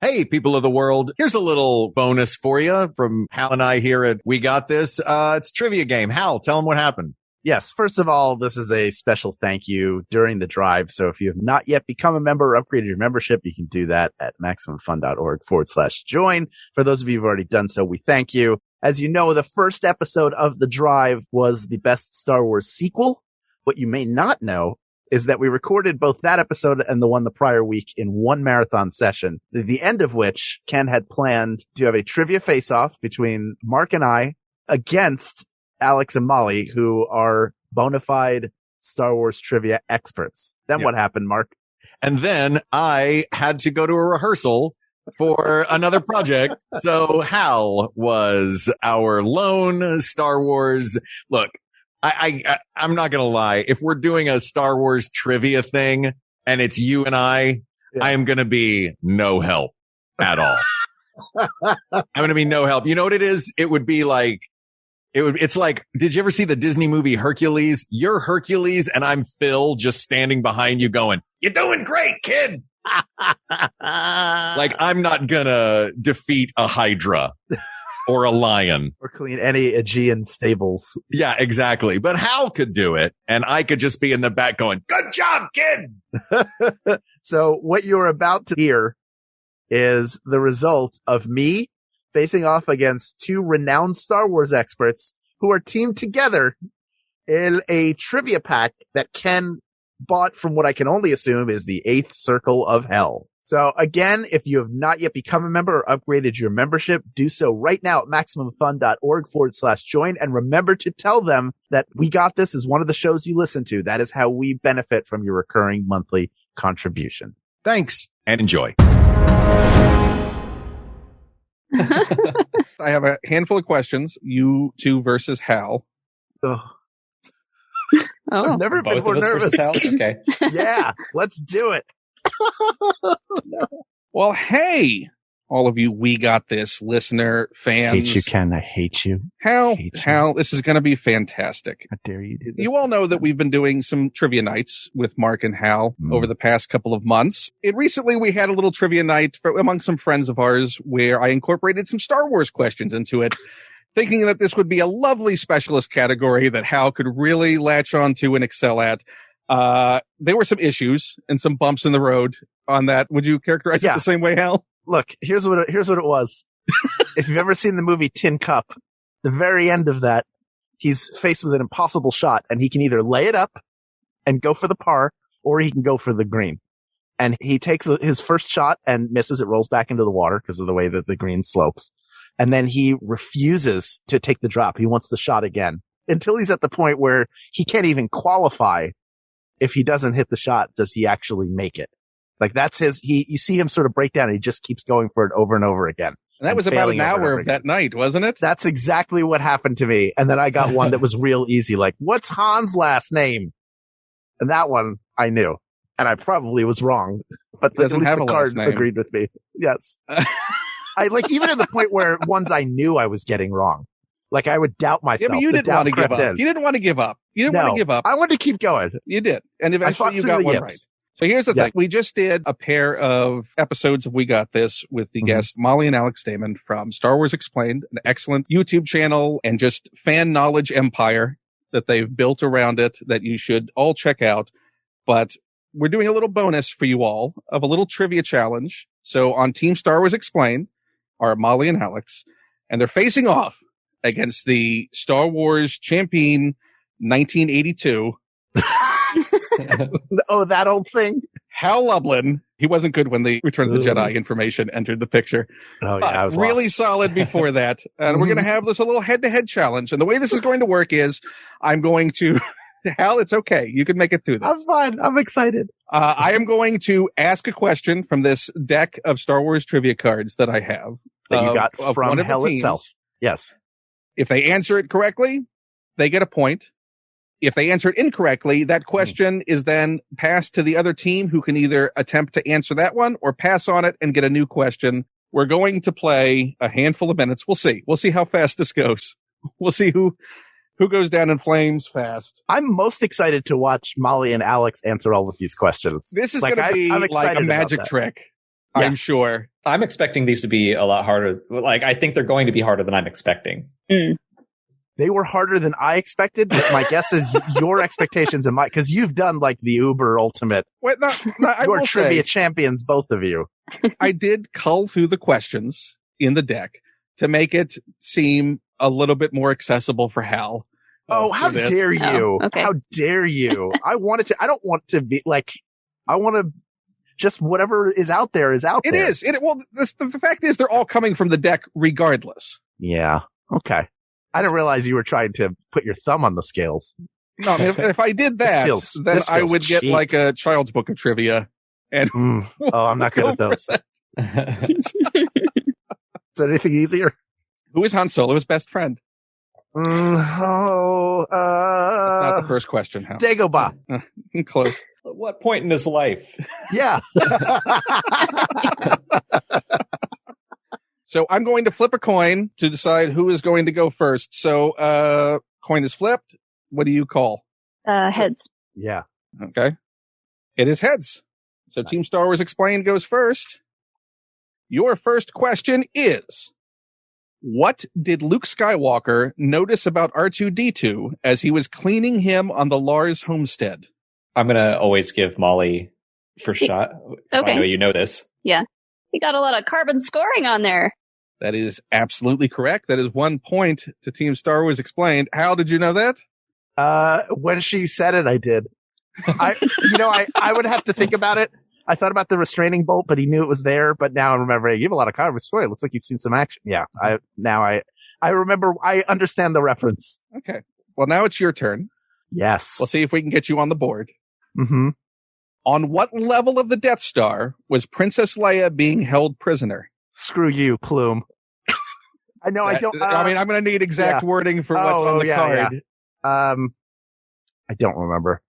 Hey, people of the world. Here's a little bonus for you from Hal and I here at We Got This. It's trivia game. Hal, tell them what happened. Yes. First of all, this is a special thank you during the drive. So if you have not yet become a member or upgraded your membership, you can do that at MaximumFun.org/join. For those of you who've already done so, we thank you. As you know, the first episode of the drive was the best Star Wars sequel. What you may not know is that we recorded both that episode and the one the prior week in one marathon session, the end of which Ken had planned to have a trivia face-off between Mark and I against Alex and Mollie, who are bona fide Star Wars trivia experts. Then What happened, Mark? And then I had to go to a rehearsal for another project. So Hal was our lone Star Wars. Look, I'm not going to lie. If we're doing a Star Wars trivia thing and it's you and I am going to be no help at all. I'm going to be no help. You know what it is? It would be like, it's like, did you ever see the Disney movie Hercules? You're Hercules and I'm Phil just standing behind you going, you're doing great, kid. Like, I'm not going to defeat a Hydra. Or a lion. Or clean any Aegean stables. Yeah, exactly. But Hal could do it, and I could just be in the back going, good job, kid! So what you're about to hear is the result of me facing off against two renowned Star Wars experts who are teamed together in a trivia pack that Ken bought from what I can only assume is the 8th Circle of Hell. So again, if you have not yet become a member or upgraded your membership, do so right now at MaximumFun.org/join. And remember to tell them that We Got This is one of the shows you listen to. That is how we benefit from your recurring monthly contribution. Thanks and enjoy. I have a handful of questions. You two versus Hal. Oh. I've never been more nervous. Okay. Yeah, let's do it. No. Well, hey, all of you We Got This listener fans. Hate you, Ken. I hate you. Hal, this is going to be fantastic. How dare you do this? You all know that we've been doing some trivia nights with Mark and Hal over the past couple of months. And recently we had a little trivia night among some friends of ours where I incorporated some Star Wars questions into it, thinking that this would be a lovely specialist category that Hal could really latch onto and excel at. There were some issues and some bumps in the road on that. Would you characterize it the same way, Hal? Look, here's what it was. If you've ever seen the movie Tin Cup, the very end of that, he's faced with an impossible shot and he can either lay it up and go for the par or he can go for the green. And he takes his first shot and misses. It rolls back into the water because of the way that the green slopes. And then he refuses to take the drop. He wants the shot again until he's at the point where he can't even qualify. If he doesn't hit the shot, does he actually make it? Like that's you see him sort of break down and he just keeps going for it over and over again. And that was about an hour of that night, wasn't it? That's exactly what happened to me. And then I got one that was real easy. Like, what's Han's last name? And that one I knew. And I probably was wrong, but at least the card agreed with me. Yes. I like even at the point where ones I knew I was getting wrong. Like I would doubt myself. Yeah, but you didn't want to give up. You didn't want to give up. You didn't want to give up. I wanted to keep going. You did. And eventually you got one right. So here's the thing. We just did a pair of episodes of We Got This with the guests Mollie and Alex Damon from Star Wars Explained, an excellent YouTube channel and just fan knowledge empire that they've built around it that you should all check out. But we're doing a little bonus for you all of a little trivia challenge. So on Team Star Wars Explained are Mollie and Alex, and they're facing off against the Star Wars champion 1982. Oh, that old thing? Hal Lublin. He wasn't good when the Return of the Jedi information entered the picture. Oh, yeah. I was really lost. solid before that. And we're going to have this a little head-to-head challenge. And the way this is going to work is I'm going to... Hal, it's okay. You can make it through this. I'm fine. I'm excited. I am going to ask a question from this deck of Star Wars trivia cards that I have. That you got from Hell itself. Yes. If they answer it correctly, they get a point. If they answer it incorrectly, that question is then passed to the other team who can either attempt to answer that one or pass on it and get a new question. We're going to play a handful of minutes. We'll see. We'll see how fast this goes. We'll see who goes down in flames fast. I'm most excited to watch Mollie and Alex answer all of these questions. This is going to be like a magic trick. I'm sure. I'm expecting these to be a lot harder. Like, I think they're going to be harder than I'm expecting. They were harder than I expected, but my guess is your expectations and because you've done like the Uber ultimate. Wait, no, you're trivia champions, both of you. I did cull through the questions in the deck to make it seem a little bit more accessible for Hal. Oh, how dare you? Oh, okay. How dare you? I don't want to be like, I want to just whatever is out there is out there. It is. Well, the fact is they're all coming from the deck regardless. Yeah. Okay. I didn't realize you were trying to put your thumb on the scales. No, I mean, if I did that, then I would get like a child's book of trivia. And oh, I'm not good at those. Is there anything easier? Who is Han Solo's best friend? That's not the first question, Hal. Dagobah. Close. At what point in his life? Yeah. So I'm going to flip a coin to decide who is going to go first. So coin is flipped. What do you call? Heads. Yeah. Okay. It is heads. So Team Star Wars Explained goes first. Your first question is, what did Luke Skywalker notice about R2-D2 as he was cleaning him on the Lars homestead? I'm going to always give Mollie first shot. Okay. I know you know this. Yeah. He got a lot of carbon scoring on there. That is absolutely correct. That is 1 point to Team Star Wars Explained. How did you know that? When she said it, I did. I would have to think about it. I thought about the restraining bolt, but he knew it was there. But now I'm remembering, you have a lot of carbon scoring. It looks like you've seen some action. Yeah. I remember. I understand the reference. Okay. Well, now it's your turn. Yes. We'll see if we can get you on the board. Mm-hmm. On what level of the Death Star was Princess Leia being held prisoner? Screw you, Plume. I know. I don't. I'm going to need exact wording for what's on the card. Yeah. I don't remember.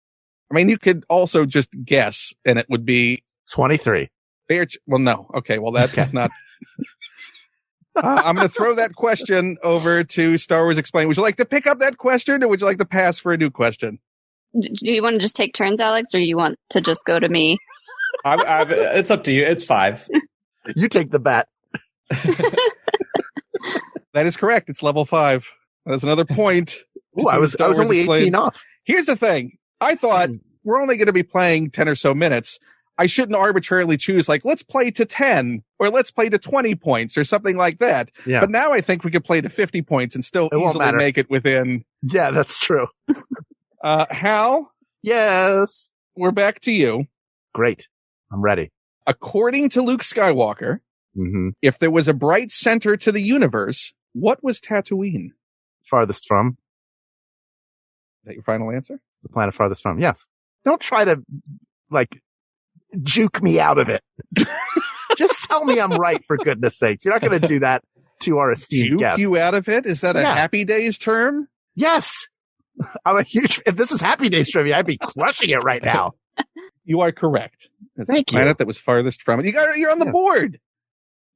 I mean, you could also just guess, and it would be 23. Well, no. Okay. Well, that is not. I'm going to throw that question over to Star Wars Explained. Would you like to pick up that question, or would you like to pass for a new question? Do you want to just take turns, Alex, or do you want to just go to me? It's up to you. It's 5. You take the bet. That is correct. It's level 5. That's another point. Ooh, I was only 18 off. Here's the thing. I thought we're only going to be playing 10 or so minutes. I shouldn't arbitrarily choose like, let's play to 10 or let's play to 20 points or something like that. Yeah. But now I think we could play to 50 points and still easily make it within. Yeah, that's true. Hal? Yes. We're back to you. Great. I'm ready. According to Luke Skywalker, if there was a bright center to the universe, what was Tatooine? Farthest from. Is that your final answer? The planet farthest from. Yes. Don't try to, juke me out of it. Just tell me I'm right, for goodness sakes. You're not going to do that to our esteemed guest. Juke you out of it? Is that a Happy Days term? Yes. I'm if this was Happy Days trivia, I'd be crushing it right now. You are correct. It's Thank the planet that was farthest from it. You're on the board.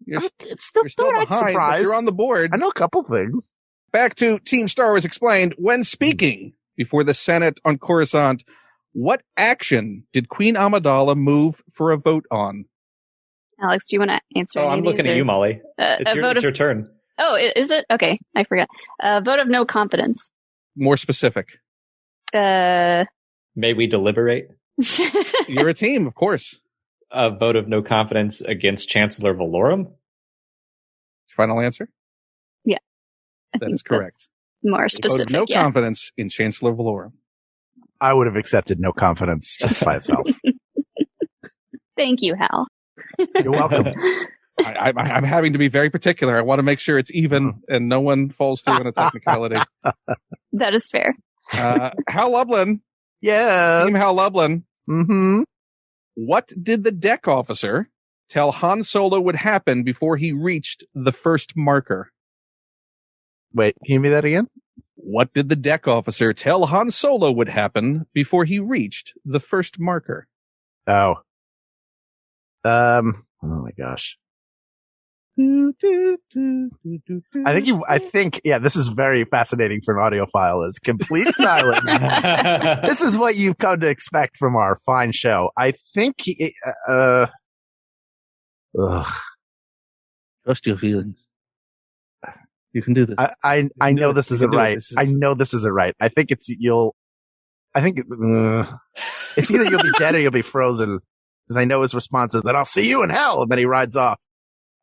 You're still behind, but you're on the board. I know a couple things. Back to Team Star Wars Explained. When speaking before the Senate on Coruscant, what action did Queen Amidala move for a vote on? Alex, do you want to answer? I'm looking at you, Mollie. It's your turn. Oh, is it? Okay, I forgot. Vote of no confidence. More specific. May we deliberate? You're a team, of course. A vote of no confidence against Chancellor Valorum? Final answer? Yeah. That is correct. More specific. Vote of no confidence in Chancellor Valorum. I would have accepted no confidence just by itself. Thank you, Hal. You're welcome. I'm having to be very particular. I want to make sure it's even and no one falls through on a technicality. That is fair. Hal Lublin. Yes. Team Hal Lublin. Mm-hmm. What did the deck officer tell Han Solo would happen before he reached the first marker? Wait, can you give me that again? What did the deck officer tell Han Solo would happen before he reached the first marker? Oh. Oh my gosh. I think, this is very fascinating for an audiophile, is complete silence. This is what you've come to expect from our fine show. I think, Ugh. Trust your feelings. You can do this. I know this isn't right. I know this isn't right. I think it's either you'll be dead or you'll be frozen. Because I know his response is that I'll see you in hell, and then he rides off.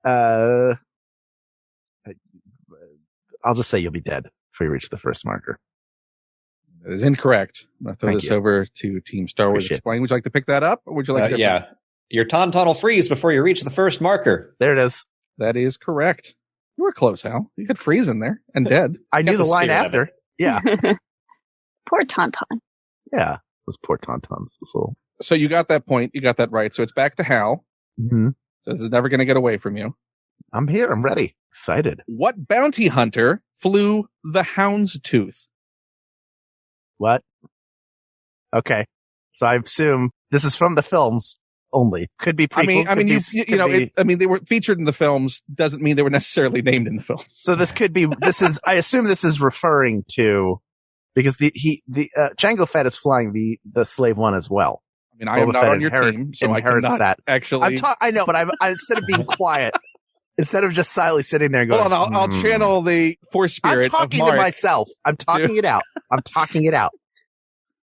I'll just say you'll be dead before you reach the first marker. That is incorrect. I'm going to throw this over to Team Star Wars Explain. Would you like to pick that up, or would you like to? Yeah. Your tauntaun will freeze before you reach the first marker. There it is. That is correct. You were close, Hal. You had freeze in there and dead. I knew the line after. Yeah. Poor tauntaun. Yeah. Those poor tauntauns. So you got that point. You got that right. So it's back to Hal. Mm-hmm. So this is never going to get away from you. I'm here. I'm ready. Excited. What bounty hunter flew the houndstooth? What? Okay. So I assume this is from the films only. Could be prequel. They were featured in the films. Doesn't mean they were necessarily named in the films. So this could be. I assume this is referring to, because Jango Fett is flying the slave one as well. I mean, I am not on your team, so I cannot that. Actually. I know, but I instead of being quiet, instead of just silently sitting there and going, hold on, I'll channel the force spirit. I'm talking of Mark to myself. I'm talking it out. I'm talking it out.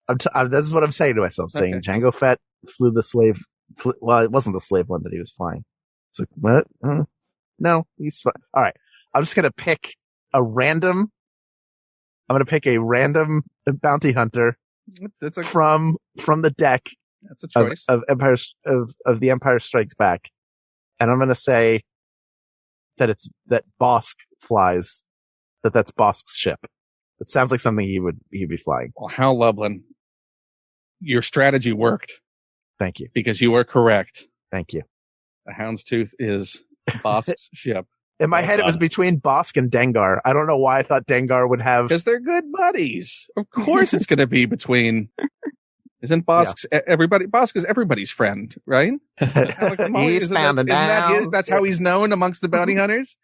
This is what I'm saying to myself. Saying Jango Fett flew the slave. Well, it wasn't the slave one that he was flying. So what? No, he's fine. All right. I'm just gonna pick a random bounty hunter from the deck. That's a choice of the Empire Strikes Back, and I'm gonna say that Bosk flies. That's Bosk's ship. It sounds like something he'd be flying. Well, Hal Lublin, your strategy worked. Thank you. Because you were correct. Thank you. The houndstooth is Bosk's ship. In my head, it was between Bosk and Dengar. I don't know why I thought Dengar would have. Because they're good buddies. Of course it's going to be between. Isn't Bosk's everybody? Bosk is everybody's friend, right? He's found down. That's how he's known amongst the bounty hunters.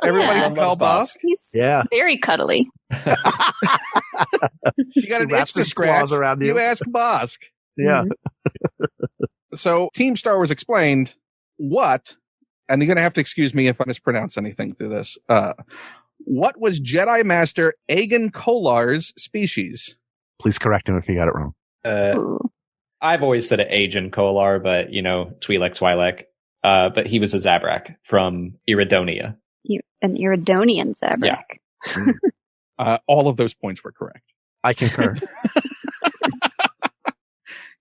Everybody's called Bosk. He's very cuddly. You got an itch to scratch around you. You ask Bosk. Yeah. So, Team Star Wars Explained what, and you're going to have to excuse me if I mispronounce anything through this. What was Jedi Master Aegon Kolar's species? Please correct him if he got it wrong. I've always said Aegon Kolar, but Twi'lek. But he was a Zabrak from Iridonia. An Iridonian Zabrak. Yeah. All of those points were correct. I concur.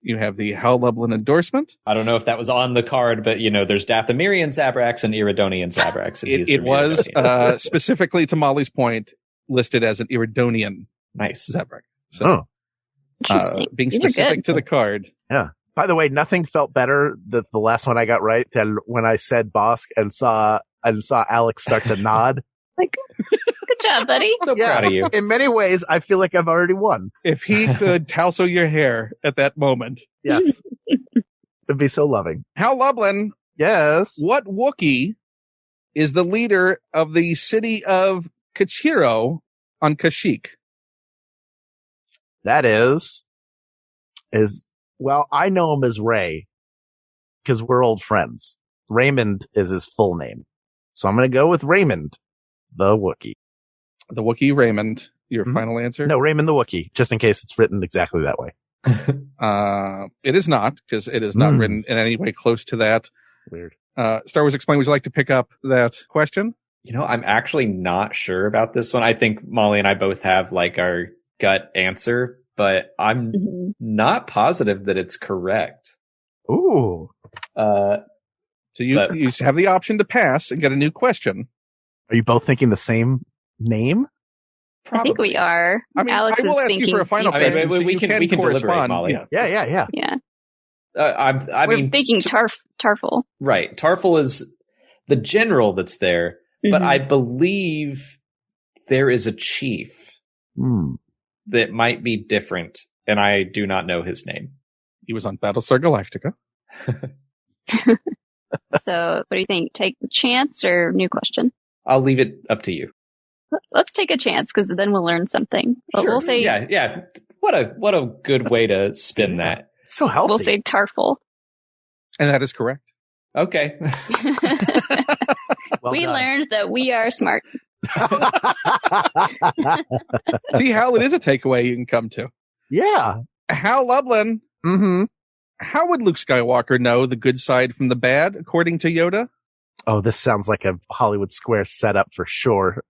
You have the Hal Lublin endorsement. I don't know if that was on the card, but there's Dathomirian Zabraks and Iridonian Zabraks. It was specifically to Mollie's point listed as an Iridonian Zabrak. So, being specific to the card. Yeah. By the way, nothing felt better the last one I got right than when I said Bosk and saw Alex start to nod. Like, good job, buddy. So proud of you. In many ways, I feel like I've already won. If he could tousle your hair at that moment. Yes. It'd be so loving. Hal Lublin. Yes. What Wookiee is the leader of the city of Kachiro on Kashyyyk? That is, well, I know him as Ray because we're old friends. Raymond is his full name. So I'm going to go with Raymond, the Wookiee. The Wookiee Raymond, your final answer? No, Raymond the Wookiee, just in case it's written exactly that way. It is not, because it is not written in any way close to that. Weird. Star Wars Explained, would you like to pick up that question? I'm actually not sure about this one. I think Mollie and I both have our gut answer, but I'm not positive that it's correct. Ooh. So you have the option to pass and get a new question. Are you both thinking the same name? Probably. I think we are. I mean, Alex I will is ask you for a final question. We can correspond. Mollie. Yeah. We're thinking Tarful. Right. Tarful is the general that's there, but I believe there is a chief that might be different, and I do not know his name. He was on Battlestar Galactica. So, what do you think? Take the chance or new question? I'll leave it up to you. Let's take a chance, because then we'll learn something. But sure. We'll say, yeah. What a good way to spin that. So healthy. We'll say Tarful. And that is correct. Okay. Well we done. learned that we are smart. See, Hal, it is a takeaway you can come to. Yeah. Hal Lublin. Mm-hmm. How would Luke Skywalker know the good side from the bad, according to Yoda? Oh, this sounds like a Hollywood Square setup for sure.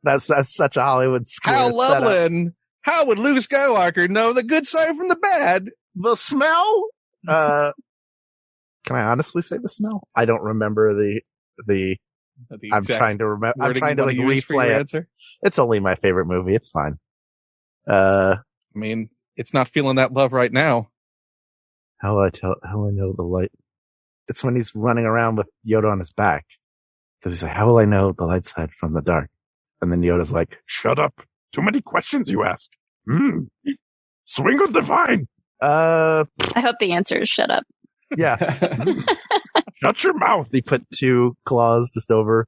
That's such a Hollywood Square Hal setup. Lublin. How would Luke Skywalker know the good side from the bad? The smell? Can I honestly say the smell? I don't remember the I'm trying to remember. I'm trying to like replay it. Answer? It's only my favorite movie. It's fine. I mean, it's not feeling that love right now. How I know the light? It's when he's running around with Yoda on his back. Because he's like, how will I know the light side from the dark? And then Yoda's like, shut up. Too many questions you ask. Swing on the vine. I hope the answer is shut up. Yeah. Shut your mouth. He put 2 claws just over.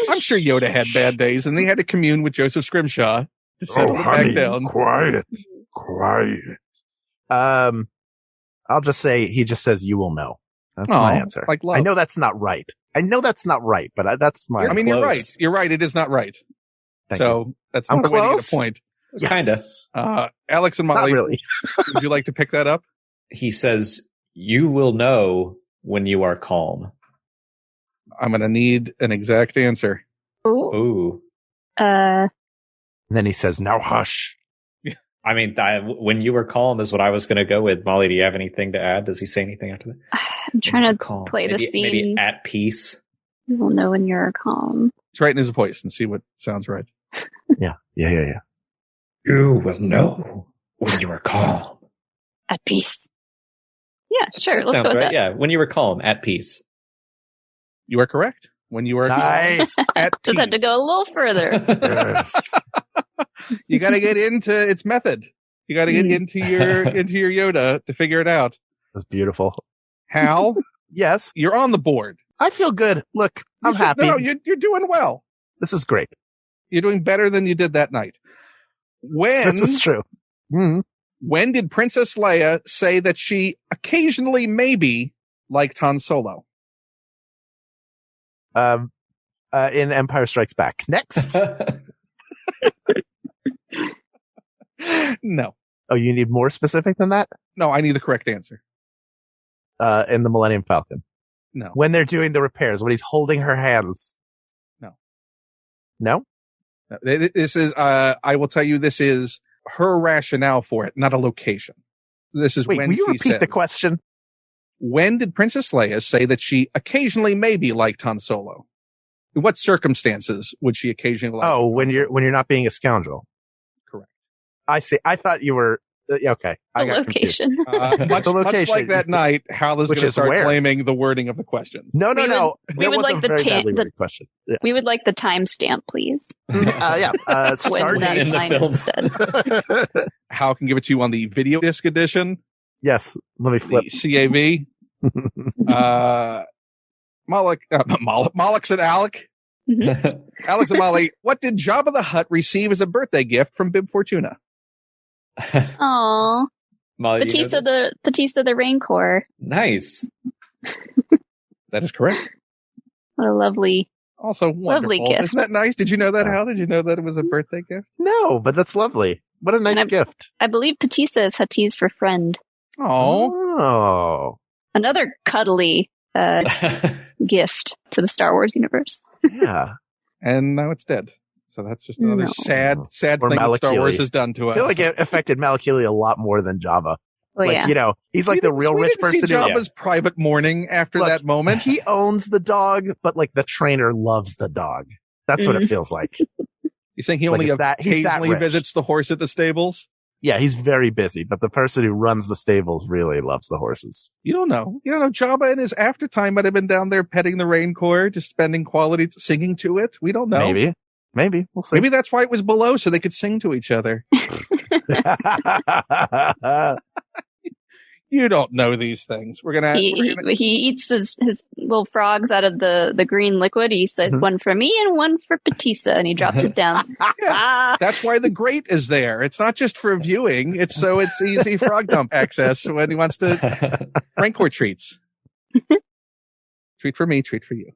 I'm sure Yoda had bad days, and they had to commune with Joseph Scrimshaw to settle it back down. Quiet. I'll just say, he just says, you will know. That's my answer. Like love. I know that's not right. But that's my I mean, you're right. You're right. It is not right. That's not I'm a way to close. get a point. Yes. Kinda. Alex and Molly, Not really. would you like to pick that up? He says, you will know when you are calm. I'm going to need an exact answer. Ooh. Ooh. And then he says, now hush. I mean, when you were calm is what I was going to go with. Molly, do you have anything to add? Does he say anything after that? I'm trying to Calm. play the scene. Maybe at peace. You will know when you're calm. It's right in his voice and see what sounds right. Yeah. You will know when you are calm. At peace. Yeah, sure. That Let's sounds go with right. that. Yeah, when you were calm, at peace. You are correct. When you are Nice. at Just had to peace. go a little further. Yes. You got to get into its method. You got to get into your Yoda to figure it out. That's beautiful. Hal, Yes. you're on the board. I feel good. Look, I'm happy. No, you're doing well. This is great. You're doing better than you did that night. This is true. When did Princess Leia say that she occasionally maybe liked Han Solo? In Empire Strikes Back. Next. No. Oh, you need more specific than that? No, I need the correct answer. In the Millennium Falcon. No. When they're doing the repairs, when he's holding her hands. No. No? This is, I will tell you, this is her rationale for it, not a location. This is Wait, when will you she repeat says, the question? When did Princess Leia say that she occasionally maybe liked Han Solo? In what circumstances would she occasionally like? Oh, when you're not being a scoundrel. Correct. I see. I thought you were okay. I The got confused. location. Much The location. like that night, Hal is Which going to is start where? claiming the wording of the questions. No. We That would was like a the very ta- badly the- worded question. Yeah. We would like the timestamp, please. Yeah. When Start that in the line film. is said. Hal can give it to you on the video disc edition, Yes. Let me flip. the CAV. Mollix and Alec. Alex and Molly, what did Jabba the Hutt receive as a birthday gift from Bib Fortuna? Aw. Molly, do you know this? Batista the Rancor. Nice. That is correct. What a lovely. Also Lovely wonderful. gift. Isn't that nice? Did you know that, Hal? Did you know that it was a birthday gift? No, but that's lovely. What a nice And gift. I believe Batista is Huttese for friend. Oh. Another cuddly gift to the Star Wars universe. Yeah. And now it's dead. So that's just another No. sad Or thing that Star Malakili. Wars has done to I us. feel like it affected Malakili a lot more than Java. Oh, Like, yeah. you know, he's like the real We rich didn't see person who Jabba's private mourning after Look, that moment. he owns the dog, but like the trainer loves the dog. That's what it feels like. You're saying he Like, only he's that occasionally rich. visits the horse at the stables? Yeah, he's very busy, but the person who runs the stables really loves the horses. You don't know. Jabba in his aftertime might have been down there petting the Rancor, just spending quality singing to it. We don't know. Maybe. We'll see. Maybe that's why it was below, so they could sing to each other. You don't know these things. We're gonna. He eats his little frogs out of the green liquid. He says one for me and one for Batista, and he drops it down. That's why the grate is there. It's not just for viewing. It's so it's easy frog dump access when he wants to Rancor treats. Treat for me, treat for you.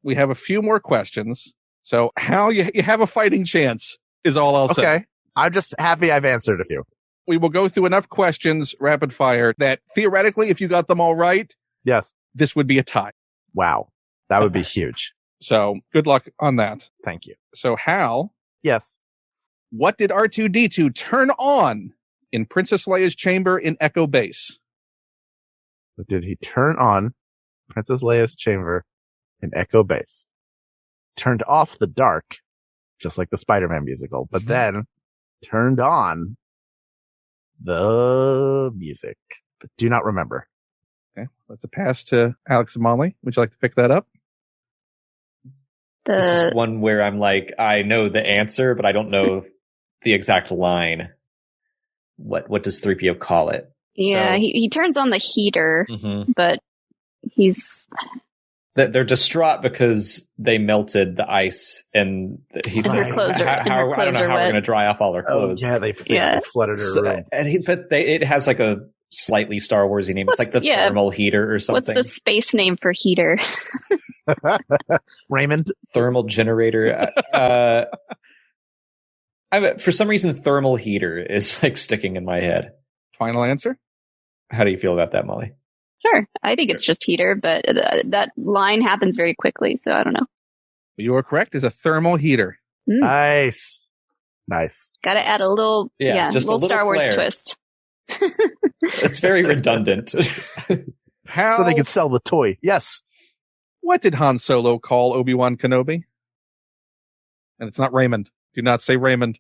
We have a few more questions. So Hal, you have a fighting chance is all I'll say. Okay. I'm just happy I've answered a few. We will go through enough questions, rapid fire, that theoretically, if you got them all right, yes, this would be a tie. Wow. That would be huge. So good luck on that. Thank you. So Hal. Yes. What did R2-D2 turn on in Princess Leia's chamber in Echo Base? What did he turn on Princess Leia's chamber in Echo Base? Turned off the dark, just like the Spider-Man musical, but then turned on the music, but do not remember. Okay, that's a pass to Alex and Molly. Would you like to pick that up? This is one where I'm like, I know the answer, but I don't know the exact line. What does 3PO call it? Yeah, So, he turns on the heater, but he's... They're distraught because they melted the ice, and he's And her like, clothes are- I and don't her know clothes how are we're wet. going to dry off all our clothes. They flooded her So, room. it has like a slightly Star Warsy name. It's like the thermal heater or something. What's the space name for heater? Raymond? Thermal generator. For some reason, thermal heater is like sticking in my head. Final answer? How do you feel about that, Molly? Sure. I think it's just heater, but that line happens very quickly, so I don't know. You are correct. It's a thermal heater. Nice. Got to add a little, just a little Star Wars flair. twist. It's very redundant. How? So they could sell the toy. Yes. What did Han Solo call Obi-Wan Kenobi? And it's not Raymond. Do not say Raymond.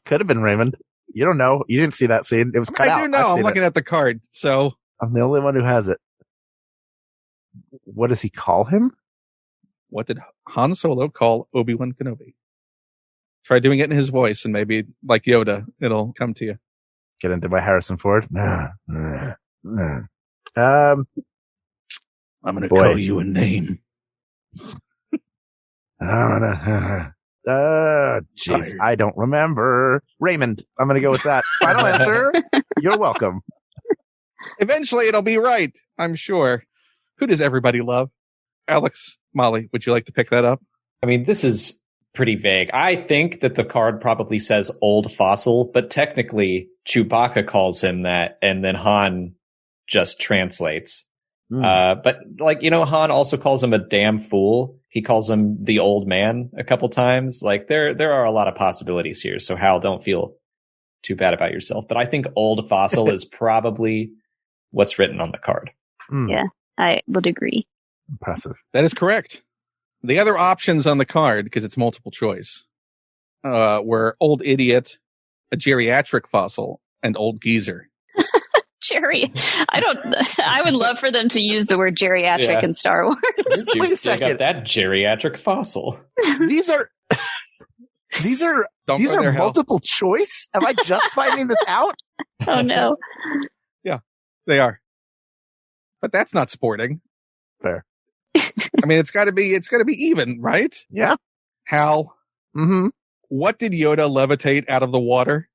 Could have been Raymond. You don't know. You didn't see that scene. It was cut out. I do know. I'm looking at the card. So I'm the only one who has it. What does he call him? What did Han Solo call Obi-Wan Kenobi? Try doing it in his voice, and maybe, like Yoda, it'll come to you. Get into my Harrison Ford. I'm going to call you a name. Jeez, I don't remember. Raymond. I'm going to go with that. Final answer. You're welcome. Eventually, it'll be right, I'm sure. Who does everybody love? Alex, Molly, would you like to pick that up? I mean, this is pretty vague. I think that the card probably says old fossil, but technically Chewbacca calls him that, and then Han just translates. But like, Han also calls him a damn fool. He calls him the old man a couple times. Like there are a lot of possibilities here. So Hal, don't feel too bad about yourself. But I think old fossil is probably what's written on the card. Yeah, I would agree. Impressive. That is correct. The other options on the card, because it's multiple choice, were old idiot, a geriatric fossil, and old geezer. Jerry, I would love for them to use the word geriatric in Star Wars. Wait a second. Got that geriatric fossil. These are multiple choice? Am I just finding this out? Oh no. Yeah, they are. But that's not sporting. Fair. I mean, it's gotta be even, right? Yeah. Hal. What did Yoda levitate out of the water?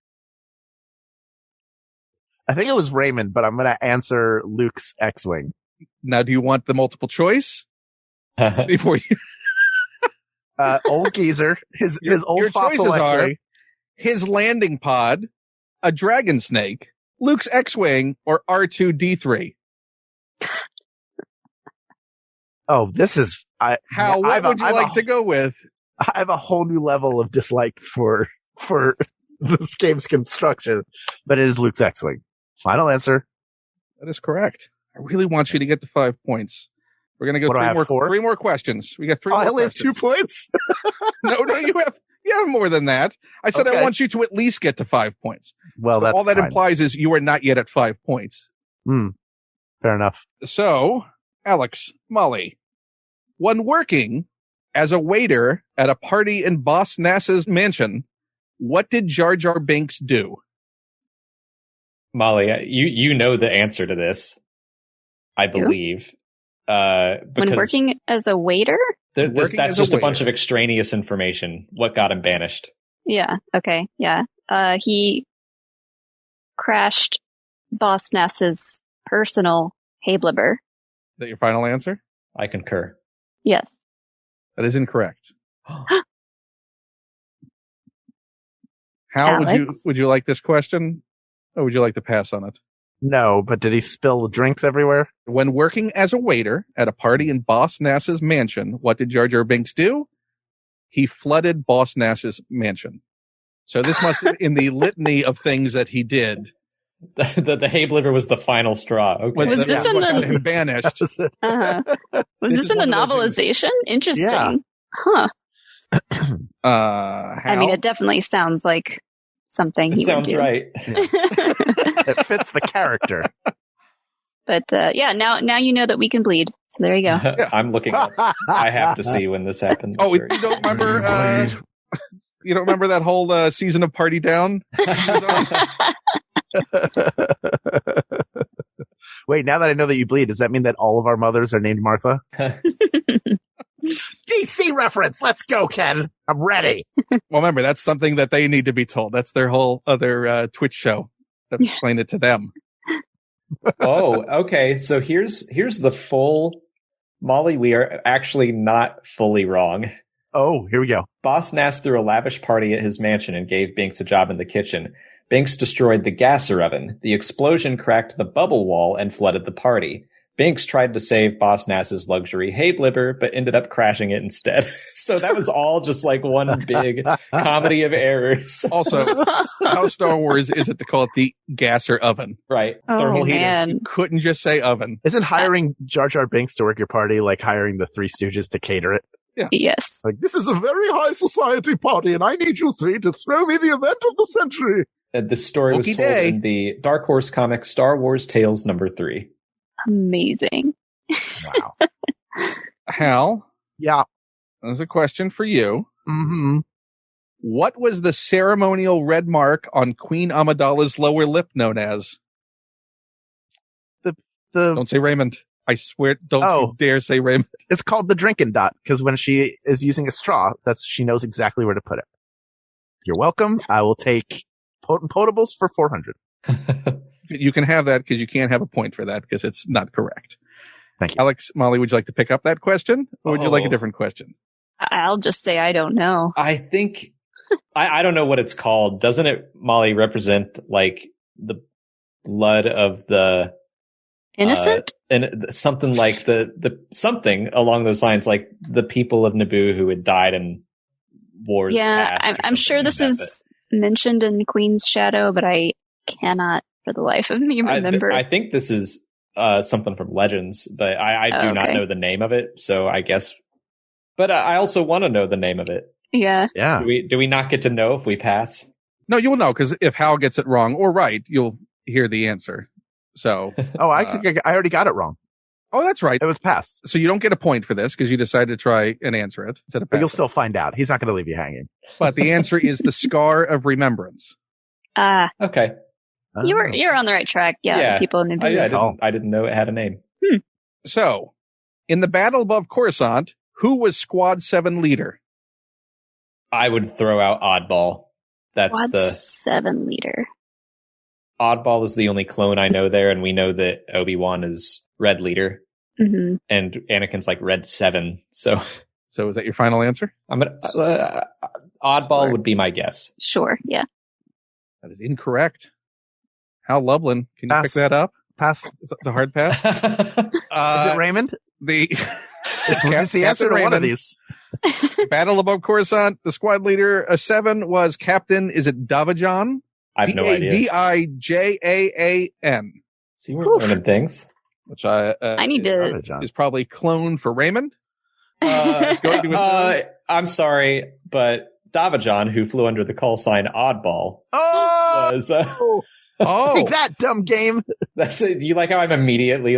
I think it was Raymond, but I'm going to answer Luke's X-Wing. Now, do you want the multiple choice? Before you... Old geezer. His old your fossil choices X-Wing. are his landing pod, a dragon snake, Luke's X-Wing, or R2-D3. Oh, this is... Hal, what would you like to go with? I have a whole new level of dislike for this game's construction, but it is Luke's X-Wing. Final answer. That is correct. I really want you to get to 5 points. We're going to go three more questions. We got three more I only questions. have 2 points? No, you have more than that. I said Okay. I want you to at least get to 5 points. Well, that's all that fine. implies is you are not yet at 5 points. Fair enough. So, Alex, Molly, when working as a waiter at a party in Boss Nassau's mansion, what did Jar Jar Binks do? Molly, you know the answer to this, I believe. Because When working as a waiter? That's just a bunch of extraneous information. What got him banished? Yeah. Okay. Yeah. He crashed Boss Nass's personal Hablibber. Is that your final answer? I concur. Yes. That is incorrect. How Alex? would you like this question, or would you like to pass on it? No, but did he spill drinks everywhere? When working as a waiter at a party in Boss Nass's mansion, what did Jar Jar Binks do? He flooded Boss Nass's mansion. So this must have in the litany of things that he did. The hay blibber was the final straw. Okay. Was this in what got the him banished? Was this in the novelization? Interesting. Yeah. Huh. I mean, it definitely sounds like something It he sounds would do. right. It fits the character. But now you know that we can bleed. So there you go. I'm looking up. I have to see when this happened. Oh, you don't remember? You don't remember that whole season of Party Down? Wait, now that I know that you bleed, does that mean that all of our mothers are named Martha? DC reference. Let's go, Ken. I'm ready. Well, remember, that's something that they need to be told. That's their whole other Twitch show. Explain it to them. Oh, okay. So here's the full Molly. We are actually not fully wrong. Oh, here we go. Boss Nass threw a lavish party at his mansion and gave Binks a job in the kitchen. Binks destroyed the gasser oven. The explosion cracked the bubble wall and flooded the party. Binks tried to save Boss Nass's luxury hay blibber, but ended up crashing it instead. So that was all just like one big comedy of errors. Also, how Star Wars is it to call it the gasser oven? Right. Oh, Thermal heating. man. You couldn't just say oven. Isn't hiring Jar Jar Binks to work your party like hiring the Three Stooges to cater it? Yeah. Yes. Like, this is a very high society party, and I need you three to throw me the event of the century. This story was Okie told day. in the Dark Horse comic Star Wars Tales #3. Amazing. Wow. Hal, Yeah. there's a question for you. Mm-hmm. What was the ceremonial red mark on Queen Amidala's lower lip known as? The Don't say Raymond. I swear, don't you dare say Raymond. It's called the drinking dot, because when she is using a straw, she knows exactly where to put it. You're welcome. I will take potables for 400. You can have that because you can't have a point for that because it's not correct. Thank you. Alex, Molly, would you like to pick up that question or would you like a different question? I'll just say I don't know. I think I don't know what it's called. Doesn't it, Molly, represent like the blood of the Innocent? and something like the something along those lines, like the people of Naboo who had died in wars. Yeah, past or I'm sure something this like is mentioned in Queen's Shadow, but I cannot for the life of me remember. I think this is something from Legends, but I do not know the name of it. So I guess, but I also want to know the name of it. Yeah. Yeah. Do we not get to know if we pass? No, you will know because if Hal gets it wrong or right, you'll hear the answer. So, Oh, I already got it wrong. oh, that's right. It was passed. So you don't get a point for this because you decided to try and answer it instead of But you'll pass it. still find out. He's not going to leave you hanging. But the answer is the Scar of Remembrance. Okay. You're on the right track. Yeah. The people in Naboo. I didn't know it had a name. So, in the battle above Coruscant, who was Squad 7 leader? I would throw out Oddball. That's Squad the 7 leader. Oddball is the only clone I know there, and we know that Obi-Wan is Red Leader, Mm-hmm. and Anakin's like Red 7. So So is that your final answer? I'm gonna Oddball would be my guess. Sure. Yeah. That is incorrect. Hal Lublin, can you Pass. pick that up? Pass. It's a hard pass. Is it Raymond? It's the answer to one of these. Battle above Coruscant, the squad leader, a 7 was Captain, is it Davajan? I have no idea. Davajan. See, we're learning things. Which I need to. is probably clone for Raymond. I'm sorry, but Davajan, who flew under the call sign Oddball, was. Take that, dumb game. That's it. You like how I'm immediately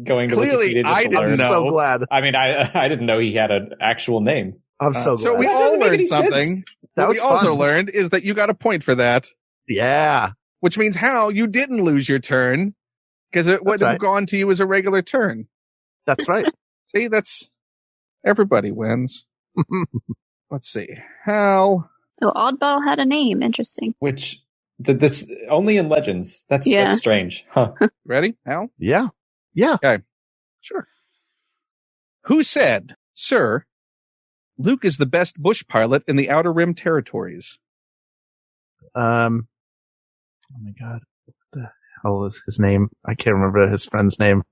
going to clearly Wikipedia just I to didn't learn. know. So glad. I mean, I didn't know he had an actual name. I'm so glad. So we That all doesn't make learned any sense. something. That What was we also fun. learned is that you got a point for that, Yeah. which means Hal, you didn't lose your turn because it would That's have right. gone to you as a regular turn. That's right. See, that's everybody wins. Let's see. Hal. So Oddball had a name. Interesting. Which this only in Legends. That's strange, huh? Ready, Hal? Yeah. Yeah. Okay. Sure. Who said, "Sir, Luke is the best bush pilot in the Outer Rim territories"? Oh my God. What the hell is his name? I can't remember his friend's name.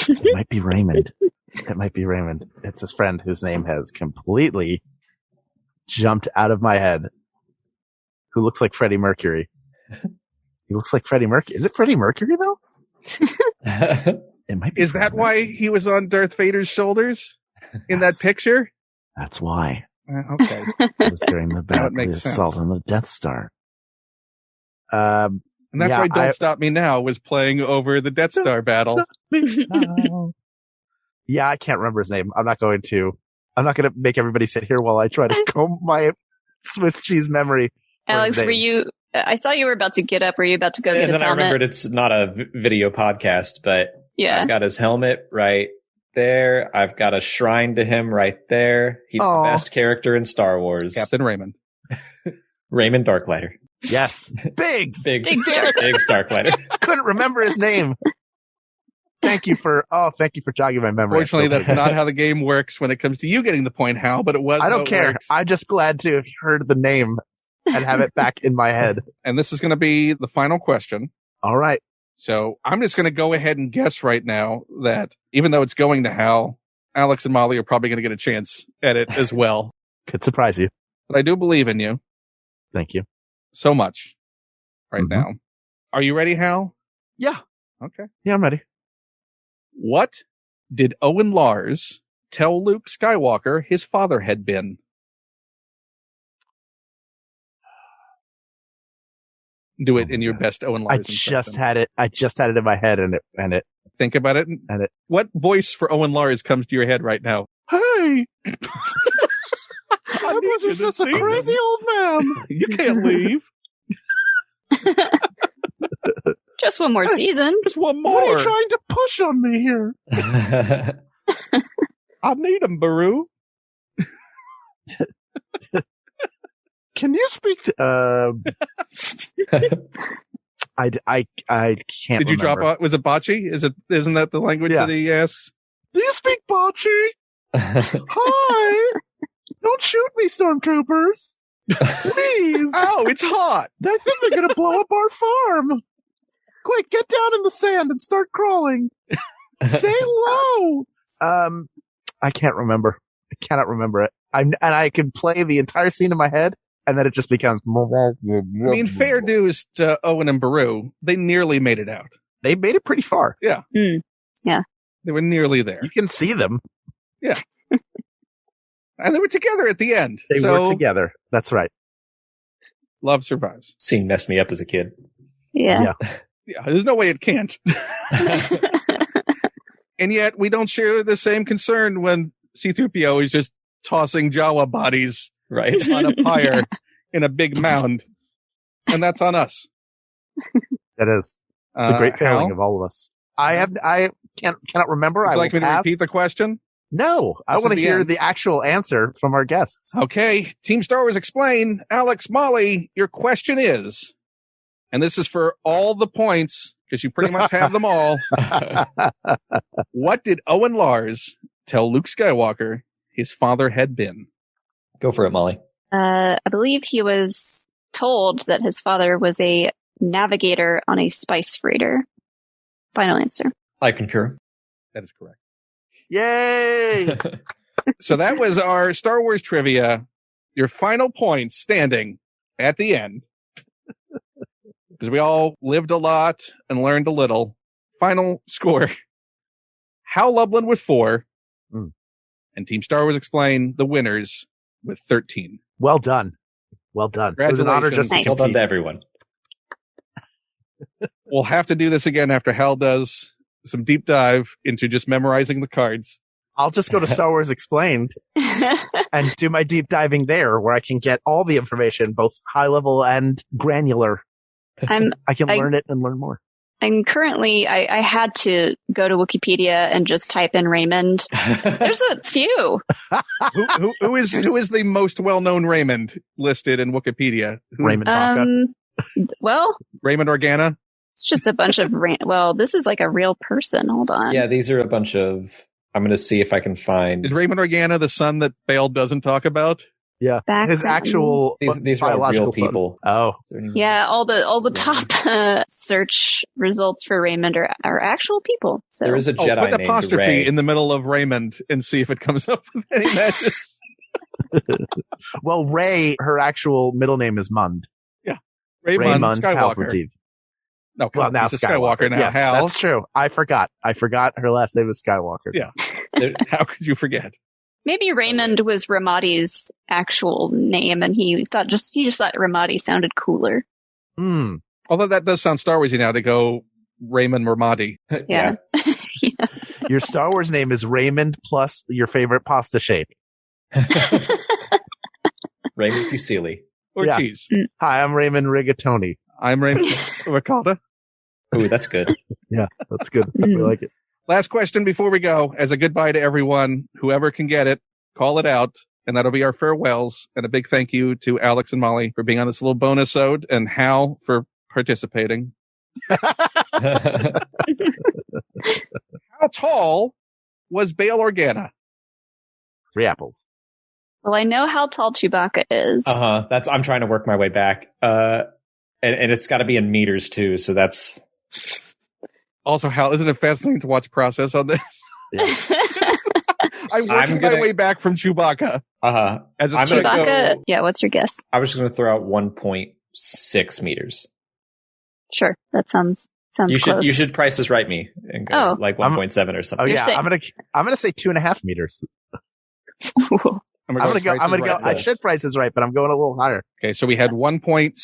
It might be Raymond. It might be Raymond. It's his friend whose name has completely jumped out of my head. Who looks like Freddie Mercury. He looks like Freddie Mercury. Is it Freddie Mercury though? It might be. Is that why he was on Darth Vader's shoulders in that picture? That's why. Okay. It was during the assault on the Death Star. And that's why Don't Stop Me Now was playing over the Death Star battle. Yeah, I can't remember his name. I'm not going to make everybody sit here while I try to comb my Swiss cheese memory. Alex, were you, I saw you were about to get up. Were you about to go get his helmet? And then I remembered it's not a video podcast, but yeah. I've got his helmet right there. I've got a shrine to him right there. He's the best character in Star Wars. Captain Raymond. Raymond Darklighter. Yes. Big Starklighter. Couldn't remember his name. Thank you for jogging my memory. Fortunately, that's not how the game works when it comes to you getting the point, Hal, but it was. I don't care. I'm just glad to have heard the name and have it back in my head. And this is going to be the final question. All right. So I'm just going to go ahead and guess right now that even though it's going to Hal, Alex and Mollie are probably going to get a chance at it as well. Could surprise you. But I do believe in you. Thank you. So much right now. Are you ready, Hal? Yeah. Okay. Yeah, I'm ready. What did Owen Lars tell Luke Skywalker his father had been? Do it in your best Owen Lars impression. I just had it in my head and it. Think about it. And it. What voice for Owen Lars comes to your head right now? Hey! I was just a crazy old man. You can't leave. Just one more season. Just one more. What are you trying to push on me here? I need him, Baru. Can you speak to, I can't Did you remember. drop out? Was it Bocce? Isn't that the language that he asks? Do you speak Bocce? Hi! Don't shoot me, stormtroopers! Please! Oh, it's hot! I think they're gonna blow up our farm! Quick, get down in the sand and start crawling! Stay low! I can't remember. I cannot remember it. I can play the entire scene in my head, and then it just becomes... I mean, fair dues to Owen and Baru. They nearly made it out. They made it pretty far. Yeah. Yeah. They were nearly there. You can see them. Yeah. And they were together at the end. They were together. That's right. Love survives. Scene messed me up as a kid. Yeah. Yeah, there's no way it can't. And yet we don't share the same concern when C-3PO is just tossing Jawa bodies on a pyre in a big mound. And that's on us. That is. It's a great failing of all of us. I cannot remember. Would you like me to repeat the question? No, I want to hear the actual answer from our guests. Okay. Team Star Wars Explain. Alex, Mollie, your question is, and this is for all the points because you pretty much have them all. What did Owen Lars tell Luke Skywalker his father had been? Go for it, Mollie. I believe he was told that his father was a navigator on a spice freighter. Final answer. I concur. That is correct. Yay! So that was our Star Wars trivia. Your final points standing at the end. Because we all lived a lot and learned a little. Final score. Hal Lublin with 4. And Team Star Wars Explain, the winners, with 13. Well done. Well done. It was an honor just to well done to everyone. We'll have to do this again after Hal does some deep dive into just memorizing the cards. I'll just go to Star Wars Explained and do my deep diving there where I can get all the information, both high level and granular. I can learn it and learn more. I'm currently, I had to go to Wikipedia and just type in Raymond. There's a few. Who is the most well-known Raymond listed in Wikipedia? Raymond Baca. Well, Raymond Organa? it's just a bunch of this is like a real person. Hold on. Yeah, these are a bunch of. I'm going to see if I can find. Is Raymond Organa the son that Bale doesn't talk about? Yeah, his actual these are all real son. people. Oh, yeah. All the top search results for Raymond are actual people. So. There is a Jedi put an named apostrophe Rey. in the middle of Raymond and see if it comes up with any matches. Well, Rey, her actual middle name is Mund. Yeah, Raymond Skywalker. Palpatine. No, well, now Skywalker. Now, yes, Hal. That's true. I forgot her last name is Skywalker. Yeah. How could you forget? Maybe Raymond was Ramadi's actual name, and he just thought Ramadi sounded cooler. Although that does sound Star Warsy now to go Raymond Ramadi. Yeah. Yeah. Your Star Wars name is Raymond plus your favorite pasta shape. Raymond Fusili. Or cheese. Hi, I'm Raymond Rigatoni. I'm Raymond Ricotta. Ooh, that's good. Yeah, that's good. We like it. Last question before we go. As a goodbye to everyone, whoever can get it, call it out. And that'll be our farewells. And a big thank you to Alex and Mollie for being on this little bonus-ode and Hal for participating. How tall was Bail Organa? 3 apples. Well, I know how tall Chewbacca is. I'm trying to work my way back. And it's got to be in meters too. So that's also, Hal, isn't it fascinating to watch process on this? Yeah. I'm working my way back from Chewbacca. As a Chewbacca. Yeah. What's your guess? I was just going to throw out 1.6 meters. Sure, that sounds close. You should Price is Right me and go like 1.7 or something. Oh yeah, I'm gonna say 2.5 meters. I'm gonna go. I should Price is Right, but I'm going a little higher. Okay, so we had 1.6,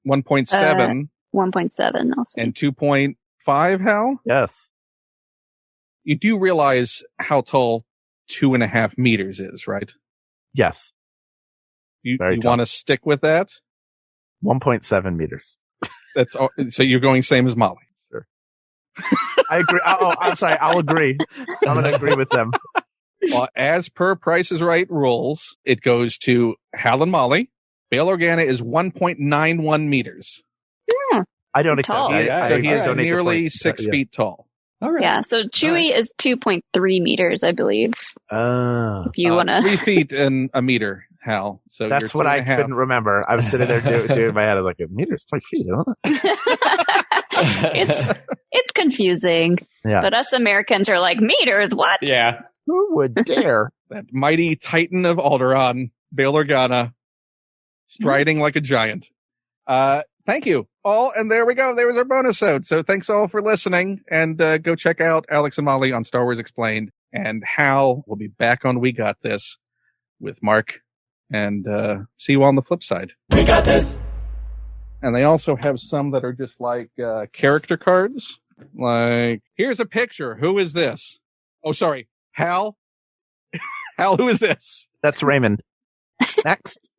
1.7, 1.7, and 2.5. Hal? Yes. You do realize how tall 2.5 meters is, right? Yes. You want to stick with that? 1.7 meters. That's all, so you're going same as Mollie. Sure. I agree. I'm sorry. I'll agree. I'm going to agree with them. Well, as per Price is Right rules, it goes to Hal and Mollie. Bail Organa is 1.91 meters. Yeah. I don't accept that. So he is nearly 6 feet tall. All right. Yeah, so Chewie is 2.3 meters, I believe. If you want to. 3 feet and a meter, Hal. So that's what I couldn't remember. I was sitting there doing my head. I was like, a meter's 3 feet, isn't it? It's confusing. Yeah. But us Americans are like, meters, what? Yeah. Who would dare? That mighty titan of Alderaan, Bail Organa, striding like a giant. Thank you all. And there we go. There was our bonus episode. So thanks all for listening, and go check out Alex and Mollie on Star Wars Explained, and Hal will be back on We Got This with Mark, and see you on the flip side. We got this. And they also have some that are just like character cards. Like, here's a picture. Who is this? Oh, sorry. Hal? Hal, who is this? That's Raymond. Next.